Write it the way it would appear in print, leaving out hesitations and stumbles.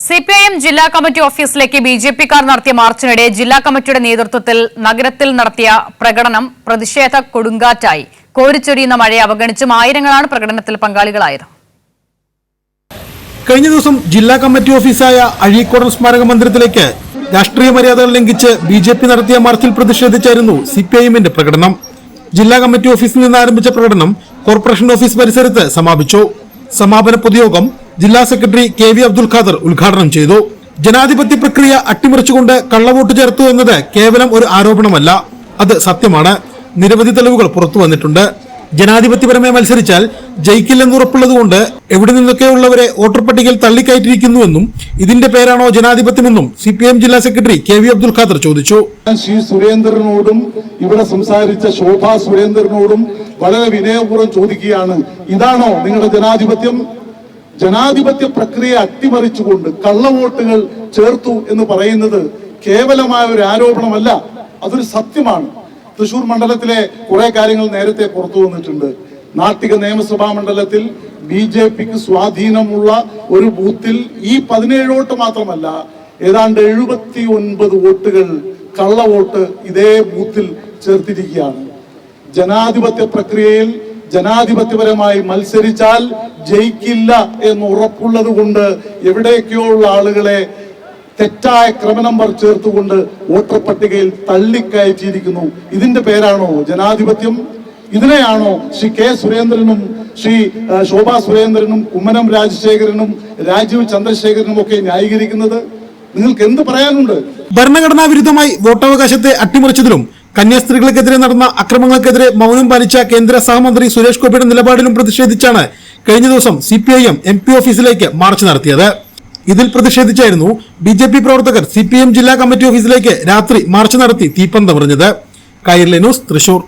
CPIM ജില്ലാ committee ഓഫീസിലേക്ക് ബിജെപിക്കാർ നടത്തിയ മാർച്ചിനിടെ ജില്ലാ കമ്മിറ്റിയുടെ നേതൃത്വത്തിൽ നഗരത്തിൽ നടത്തിയ പ്രകടനം പ്രതിഷേധ കൊടുങ്കാറ്റായി. കോരിച്ചൊരിയുന്ന മഴയെ അവഗണിച്ചും ആയിരങ്ങളാണ് പ്രകടനത്തിൽ പങ്കാളികളായത്. കഴിഞ്ഞ ദിവസം ജില്ലാ കമ്മിറ്റി ഓഫീസായ അഴീക്കോടൻ സ്മാരക മന്ദിരത്തിലേക്ക് രാഷ്ട്രീയ മര്യാദകൾ ലംഘിച്ച് ബിജെപി നടത്തിയ മാർച്ചിൽ പ്രതിഷേധിച്ചായിരുന്നു സിപിഐഎമ്മിന്റെ പ്രകടനം. ജില്ലാ കമ്മിറ്റി ഓഫീസിൽ നിന്ന് ആരംഭിച്ച പ്രകടനം കോർപ്പറേഷൻ ഓഫീസ് പരിസരത്ത് സമാപിച്ചു. സമാപന പൊതുയോഗം ജില്ലാ സെക്രട്ടറി കെ.വി. അബ്ദുൽ ഖാദർ ഉദ്ഘാടനം ചെയ്തു. ജനാധിപത്യ പ്രക്രിയ അട്ടിമറിച്ചുകൊണ്ട് കള്ളവോട്ട് ചേർത്തു എന്നത് കേവലം ഒരു ആരോപണമല്ല, അത് സത്യമാണ്. നിരവധി തെളിവുകൾ പുറത്തു വന്നിട്ടുണ്ട്. ജനാധിപത്യപരമായി മത്സരിച്ചാൽ ജയിക്കില്ലെന്നുറപ്പുള്ളതുകൊണ്ട് എവിടെ നിന്നൊക്കെയുള്ളവരെ വോട്ടർ പട്ടികയിൽ തള്ളിക്കയറ്റിയിരിക്കുന്നുവെന്നും ഇതിന്റെ പേരാണോ ജനാധിപത്യമെന്നും സിപിഐഎം ജില്ലാ സെക്രട്ടറി കെ.വി. അബ്ദുൽ ഖാദർ ചോദിച്ചു. ശ്രീ സുരേന്ദ്രനോടും ഇവിടെ സംസാരിച്ച ശോഭാ സുരേന്ദ്രനോടും വളരെ വിനയപൂർവ്വം ചോദിക്കുകയാണ്, ഇതാണോ നിങ്ങളുടെ ജനാധിപത്യം? ജനാധിപത്യ പ്രക്രിയ അട്ടിമറിച്ചുകൊണ്ട് കള്ളവോട്ടുകൾ ചേർത്തു എന്ന് പറയുന്നത് കേവലമായ ഒരു ആരോപണമല്ല, അതൊരു സത്യമാണ്. തൃശൂർ മണ്ഡലത്തിലെ കുറെ കാര്യങ്ങൾ നേരത്തെ പുറത്തു വന്നിട്ടുണ്ട്. നാട്ടിക നിയമസഭാ മണ്ഡലത്തിൽ ബിജെപിക്ക് സ്വാധീനമുള്ള ഒരു ബൂത്തിൽ ഈ 17 വോട്ട് മാത്രമല്ല, ഏതാണ്ട് 79 വോട്ടുകൾ കള്ളവോട്ട് ഇതേ ബൂത്തിൽ ചേർത്തിരിക്കുകയാണ്. ജനാധിപത്യ പ്രക്രിയയിൽ ജനാധിപത്യപരമായി മത്സരിച്ചാൽ ജയിക്കില്ല എന്ന് ഉറപ്പുള്ളത് കൊണ്ട് എവിടെയൊക്കെയോ ഉള്ള ആളുകളെ തെറ്റായ ക്രമനമ്പർ ചേർത്തുകൊണ്ട് വോട്ടർ പട്ടികയിൽ തള്ളിക്കയറ്റിയിരിക്കുന്നു. ഇതിന്റെ പേരാണോ ജനാധിപത്യം? ഇതിനെയാണോ ശ്രീ കെ സുരേന്ദ്രനും ശ്രീ ശോഭാ സുരേന്ദ്രനും കുമ്മനം രാജശേഖരനും രാജീവ് ചന്ദ്രശേഖരനും ഒക്കെ ന്യായീകരിക്കുന്നത്? നിങ്ങൾക്ക് എന്ത് പറയാനുണ്ട്? ഭരണഘടനാ വിരുദ്ധമായി വോട്ടവകാശത്തെ അട്ടിമറിച്ചതിലും കന്യാസ്ത്രീകൾക്കെതിരെ നടന്ന അക്രമങ്ങൾക്കെതിരെ മൗനം പാലിച്ച കേന്ദ്ര സഹമന്ത്രി സുരേഷ് ഗോപിയുടെ നിലപാടിലും പ്രതിഷേധിച്ചാണ് കഴിഞ്ഞ ദിവസം സിപിഐഎം MP ഓഫീസിലേക്ക് മാർച്ച് നടത്തിയത്. ഇതിൽ പ്രതിഷേധിച്ചായിരുന്നു ബിജെപി പ്രവർത്തകർ സിപിഐഎം ജില്ലാ കമ്മിറ്റി ഓഫീസിലേക്ക് രാത്രി മാർച്ച് നടത്തി തീപ്പന്തമെറിഞ്ഞത്. കൈരളി ന്യൂസ്, തൃശൂർ.